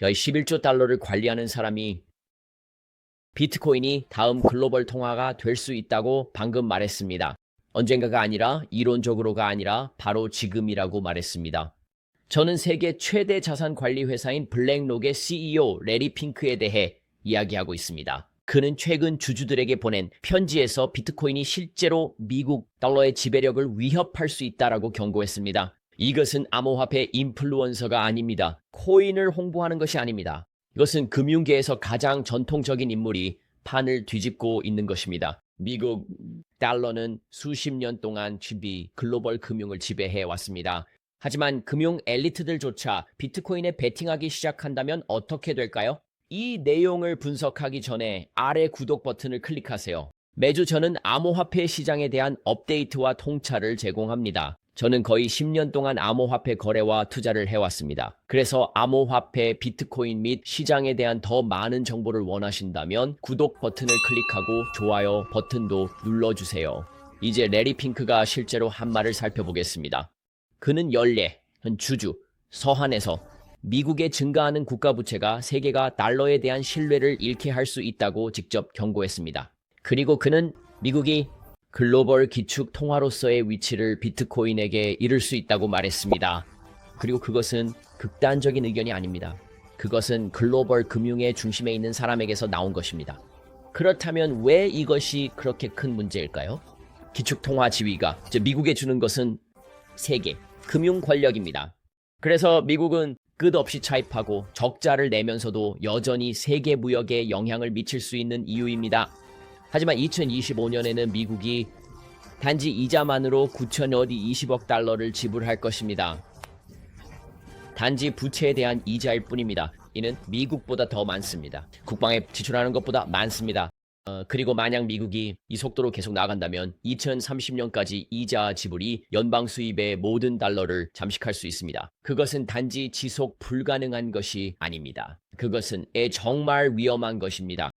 11조 달러를 관리하는 사람이 비트코인이 다음 글로벌 통화가 될 수 있다고 방금 말했습니다. 언젠가가 아니라 이론적으로가 아니라 바로 지금이라고 말했습니다. 저는 세계 최대 자산 관리 회사인 블랙록의 CEO 레리 핑크에 대해 이야기하고 있습니다. 그는 최근 주주들에게 보낸 편지에서 비트코인이 실제로 미국 달러의 지배력을 위협할 수 있다라고 경고했습니다. 이것은 암호화폐 인플루언서가 아닙니다. 코인을 홍보하는 것이 아닙니다. 이것은 금융계에서 가장 전통적인 인물이 판을 뒤집고 있는 것입니다. 미국 달러는 수십 년 동안 글로벌 금융을 지배해 왔습니다. 하지만 금융 엘리트들조차 비트코인에 베팅하기 시작한다면 어떻게 될까요? 이 내용을 분석하기 전에 아래 구독 버튼을 클릭하세요. 매주 저는 암호화폐 시장에 대한 업데이트와 통찰을 제공합니다. 저는 거의 10년 동안 암호화폐 거래와 투자를 해왔습니다. 그래서 암호화폐, 비트코인 및 시장에 대한 더 많은 정보를 원하신다면 구독 버튼을 클릭하고 좋아요 버튼도 눌러주세요. 이제 레리 핑크가 실제로 한 말을 살펴보겠습니다. 그는 한 주주, 서한에서 미국의 증가하는 국가부채가 세계가 달러에 대한 신뢰를 잃게 할 수 있다고 직접 경고했습니다. 그리고 그는 미국이 글로벌 기축 통화로서의 위치를 비트코인에게 잃을 수 있다고 말했습니다. 그리고 그것은 극단적인 의견이 아닙니다. 그것은 글로벌 금융의 중심에 있는 사람에게서 나온 것입니다. 그렇다면 왜 이것이 그렇게 큰 문제일까요? 기축 통화 지위가, 미국에 주는 것은 세계 금융 권력입니다. 그래서 미국은 끝없이 차입하고 적자를 내면서도 여전히 세계 무역에 영향을 미칠 수 있는 이유입니다. 하지만 2025년에는 미국이 단지 이자만으로 9,020억 달러를 지불할 것입니다. 단지 부채에 대한 이자일 뿐입니다. 이는 미국보다 더 많습니다. 국방에 지출하는 것보다 많습니다. 그리고 만약 미국이 이 속도로 계속 나간다면 2030년까지 이자 지불이 연방 수입의 모든 달러를 잠식할 수 있습니다. 그것은 단지 지속 불가능한 것이 아닙니다. 그것은 정말 위험한 것입니다.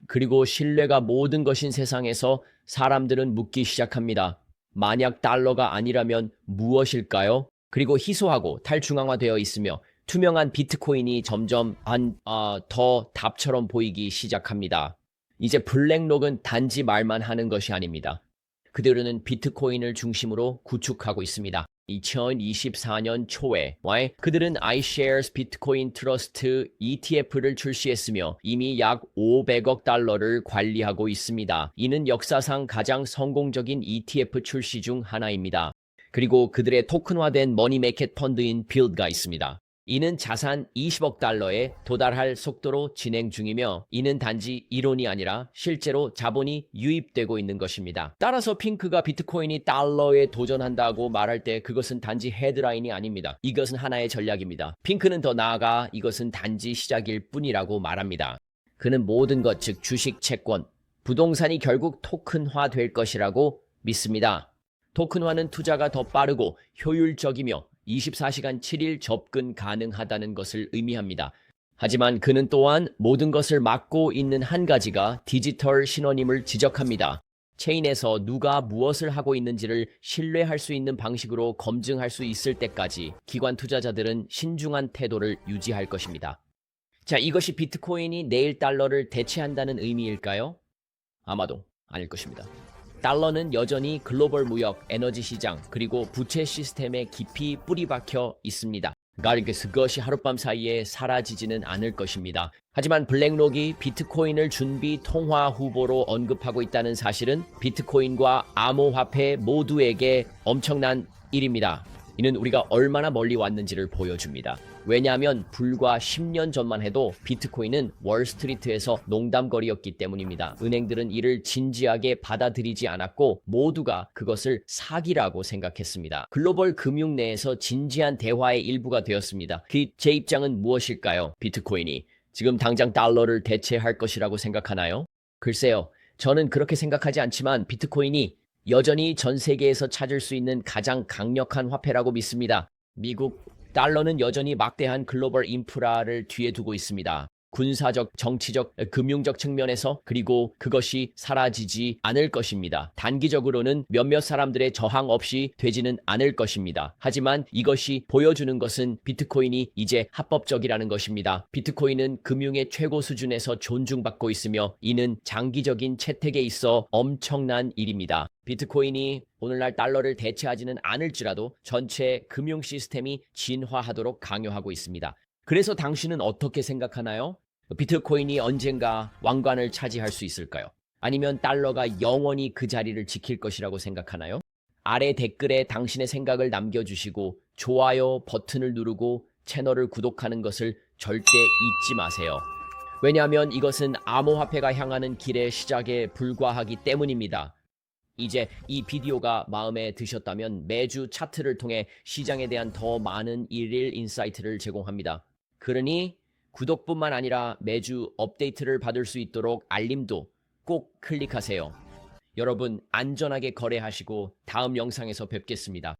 그리고 신뢰가 모든 것인 세상에서 사람들은 묻기 시작합니다. 만약 달러가 아니라면 무엇일까요? 그리고 희소하고 탈중앙화되어 있으며 투명한 비트코인이 점점 더 답처럼 보이기 시작합니다. 이제 블랙록은 단지 말만 하는 것이 아닙니다. 그들은 비트코인을 중심으로 구축하고 있습니다. 2024년 초에 그들은 iShares 비트코인 트러스트 ETF를 출시했으며 이미 약 500억 달러를 관리하고 있습니다. 이는 역사상 가장 성공적인 ETF 출시 중 하나입니다. 그리고 그들의 토큰화된 머니매켓 펀드인 빌드가 있습니다. 이는 자산 20억 달러에 도달할 속도로 진행 중이며 이는 단지 이론이 아니라 실제로 자본이 유입되고 있는 것입니다. 따라서 핑크가 비트코인이 달러에 도전한다고 말할 때 그것은 단지 헤드라인이 아닙니다. 이것은 하나의 전략입니다. 핑크는 더 나아가 이것은 단지 시작일 뿐이라고 말합니다. 그는 모든 것, 즉 주식, 채권, 부동산이 결국 토큰화될 것이라고 믿습니다. 토큰화는 투자가 더 빠르고 효율적이며 24시간 7일 접근 가능하다는 것을 의미합니다. 하지만 그는 또한 모든 것을 막고 있는 한 가지가 디지털 신원임을 지적합니다. 체인에서 누가 무엇을 하고 있는지를 신뢰할 수 있는 방식으로 검증할 수 있을 때까지 기관 투자자들은 신중한 태도를 유지할 것입니다. 자, 이것이 비트코인이 내일 달러를 대체한다는 의미일까요? 아마도 아닐 것입니다. 달러는 여전히 글로벌 무역, 에너지 시장, 그리고 부채 시스템에 깊이 뿌리박혀 있습니다. 그것이 하룻밤 사이에 사라지지는 않을 것입니다. 하지만 블랙록이 비트코인을 준비 통화 후보로 언급하고 있다는 사실은 비트코인과 암호화폐 모두에게 엄청난 일입니다. 이는 우리가 얼마나 멀리 왔는지를 보여줍니다. 왜냐하면 불과 10년 전만 해도 비트코인은 월스트리트에서 농담거리였기 때문입니다. 은행들은 이를 진지하게 받아들이지 않았고 모두가 그것을 사기라고 생각했습니다. 글로벌 금융 내에서 진지한 대화의 일부가 되었습니다. 제 입장은 무엇일까요? 비트코인이 지금 당장 달러를 대체할 것이라고 생각하나요? 글쎄요. 저는 그렇게 생각하지 않지만 비트코인이 여전히 전 세계에서 찾을 수 있는 가장 강력한 화폐라고 믿습니다. 미국 달러는 여전히 막대한 글로벌 인프라를 뒤에 두고 있습니다. 군사적, 정치적, 금융적 측면에서 그리고 그것이 사라지지 않을 것입니다. 단기적으로는 몇몇 사람들의 저항 없이 되지는 않을 것입니다. 하지만 이것이 보여주는 것은 비트코인이 이제 합법적이라는 것입니다. 비트코인은 금융의 최고 수준에서 존중받고 있으며 이는 장기적인 채택에 있어 엄청난 일입니다. 비트코인이 오늘날 달러를 대체하지는 않을지라도 전체 금융 시스템이 진화하도록 강요하고 있습니다. 그래서 당신은 어떻게 생각하나요? 비트코인이 언젠가 왕관을 차지할 수 있을까요? 아니면 달러가 영원히 그 자리를 지킬 것이라고 생각하나요? 아래 댓글에 당신의 생각을 남겨주시고 좋아요 버튼을 누르고 채널을 구독하는 것을 절대 잊지 마세요. 왜냐하면 이것은 암호화폐가 향하는 길의 시작에 불과하기 때문입니다. 이제 이 비디오가 마음에 드셨다면 매주 차트를 통해 시장에 대한 더 많은 일일 인사이트를 제공합니다. 그러니 구독뿐만 아니라 매주 업데이트를 받을 수 있도록 알림도 꼭 클릭하세요. 여러분 안전하게 거래하시고 다음 영상에서 뵙겠습니다.